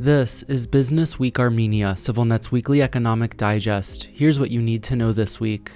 This is Business Week Armenia, CivilNet's weekly economic digest. Here's what you need to know this week.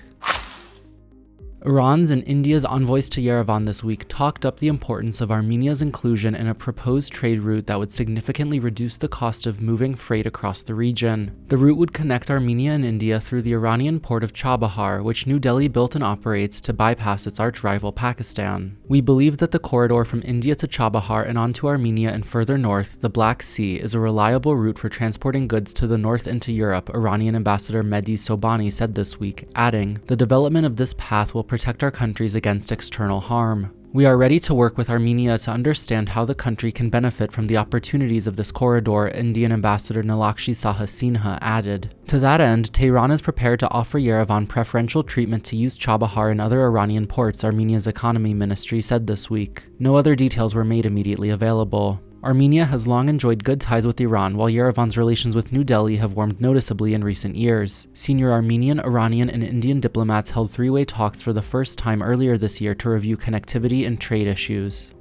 Iran's and India's envoys to Yerevan this week talked up the importance of Armenia's inclusion in a proposed trade route that would significantly reduce the cost of moving freight across the region. The route would connect Armenia and India through the Iranian port of Chabahar, which New Delhi built and operates to bypass its arch-rival Pakistan. We believe that the corridor from India to Chabahar and onto Armenia and further north, the Black Sea, is a reliable route for transporting goods to the north into Europe, Iranian Ambassador Mehdi Sobhani said this week, adding, "The development of this path will protect our countries against external harm. We are ready to work with Armenia to understand how the country can benefit from the opportunities of this corridor," Indian Ambassador Nilakshi Saha Sinha added. To that end, Tehran is prepared to offer Yerevan preferential treatment to use Chabahar and other Iranian ports, Armenia's economy ministry said this week. No other details were made immediately available. Armenia has long enjoyed good ties with Iran, while Yerevan's relations with New Delhi have warmed noticeably in recent years. Senior Armenian, Iranian, and Indian diplomats held three-way talks for the first time earlier this year to review connectivity and trade issues.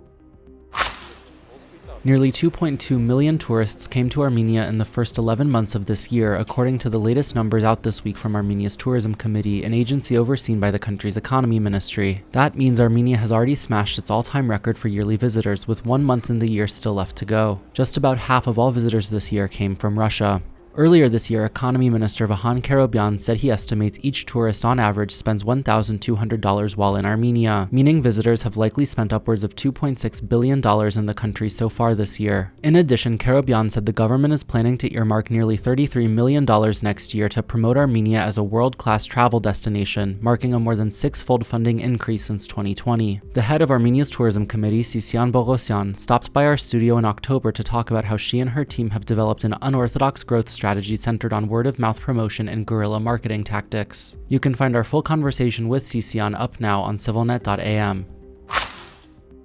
Nearly 2.2 million tourists came to Armenia in the first 11 months of this year, according to the latest numbers out this week from Armenia's Tourism Committee, an agency overseen by the country's economy ministry. That means Armenia has already smashed its all-time record for yearly visitors, with 1 month in the year still left to go. Just about half of all visitors this year came from Russia. Earlier this year, Economy Minister Vahan Karobyan said he estimates each tourist on average spends $1,200 while in Armenia, meaning visitors have likely spent upwards of $2.6 billion in the country so far this year. In addition, Karobyan said the government is planning to earmark nearly $33 million next year to promote Armenia as a world-class travel destination, marking a more than six-fold funding increase since 2020. The head of Armenia's Tourism Committee, Sisian Bogosyan, stopped by our studio in October to talk about how she and her team have developed an unorthodox growth strategy centered on word-of-mouth promotion and guerrilla marketing tactics. You can find our full conversation with Sisian up now on civilnet.am.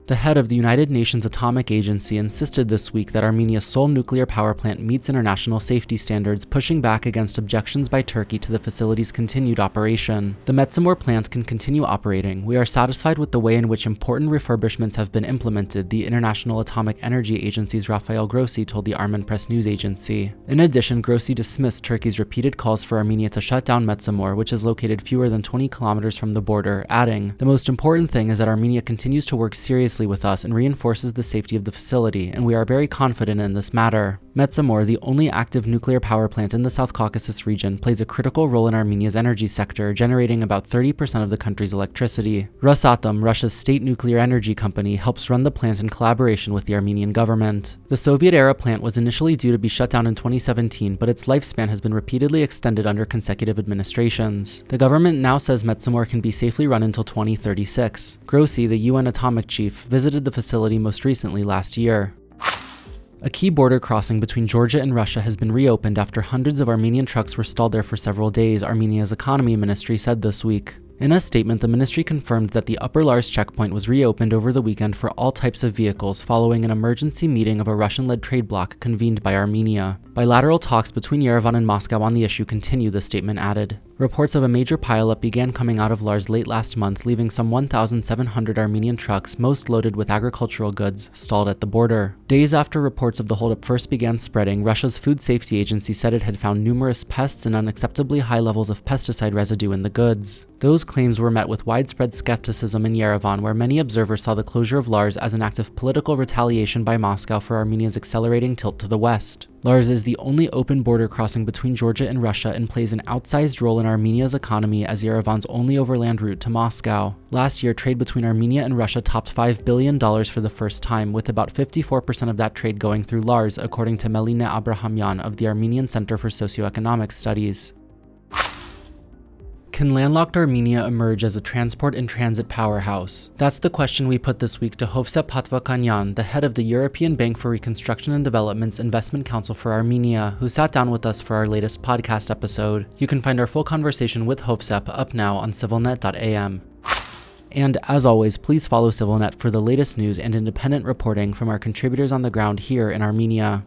The head of the United Nations Atomic Agency insisted this week that Armenia's sole nuclear power plant meets international safety standards, pushing back against objections by Turkey to the facility's continued operation. The Metsamor plant can continue operating. We are satisfied with the way in which important refurbishments have been implemented, the International Atomic Energy Agency's Rafael Grossi told the Armen Press news agency. In addition, Grossi dismissed Turkey's repeated calls for Armenia to shut down Metsamor, which is located fewer than 20 kilometers from the border, adding, "The most important thing is that Armenia continues to work seriously with us and reinforces the safety of the facility, and we are very confident in this matter." Metsamor, the only active nuclear power plant in the South Caucasus region, plays a critical role in Armenia's energy sector, generating about 30% of the country's electricity. Rosatom, Russia's state nuclear energy company, helps run the plant in collaboration with the Armenian government. The Soviet-era plant was initially due to be shut down in 2017, but its lifespan has been repeatedly extended under consecutive administrations. The government now says Metsamor can be safely run until 2036. Grossi, the UN atomic chief, visited the facility most recently last year. A key border crossing between Georgia and Russia has been reopened after hundreds of Armenian trucks were stalled there for several days, Armenia's economy ministry said this week. In a statement, the ministry confirmed that the Upper Lars checkpoint was reopened over the weekend for all types of vehicles following an emergency meeting of a Russian-led trade bloc convened by Armenia. Bilateral talks between Yerevan and Moscow on the issue continue, the statement added. Reports of a major pileup began coming out of Lars late last month, leaving some 1,700 Armenian trucks, most loaded with agricultural goods, stalled at the border. Days after reports of the holdup first began spreading, Russia's Food Safety Agency said it had found numerous pests and unacceptably high levels of pesticide residue in the goods. Those claims were met with widespread skepticism in Yerevan, where many observers saw the closure of Lars as an act of political retaliation by Moscow for Armenia's accelerating tilt to the west. Lars is the only open border crossing between Georgia and Russia and plays an outsized role in Armenia's economy as Yerevan's only overland route to Moscow. Last year, trade between Armenia and Russia topped $5 billion for the first time, with about 54% of that trade going through Lars, according to Melina Abrahamyan of the Armenian Center for Socioeconomic Studies. Can landlocked Armenia emerge as a transport and transit powerhouse? That's the question we put this week to Hovsep Patvakanyan, the head of the European Bank for Reconstruction and Development's Investment Council for Armenia, who sat down with us for our latest podcast episode. You can find our full conversation with Hovsep up now on civilnet.am. And as always, please follow CivilNet for the latest news and independent reporting from our contributors on the ground here in Armenia.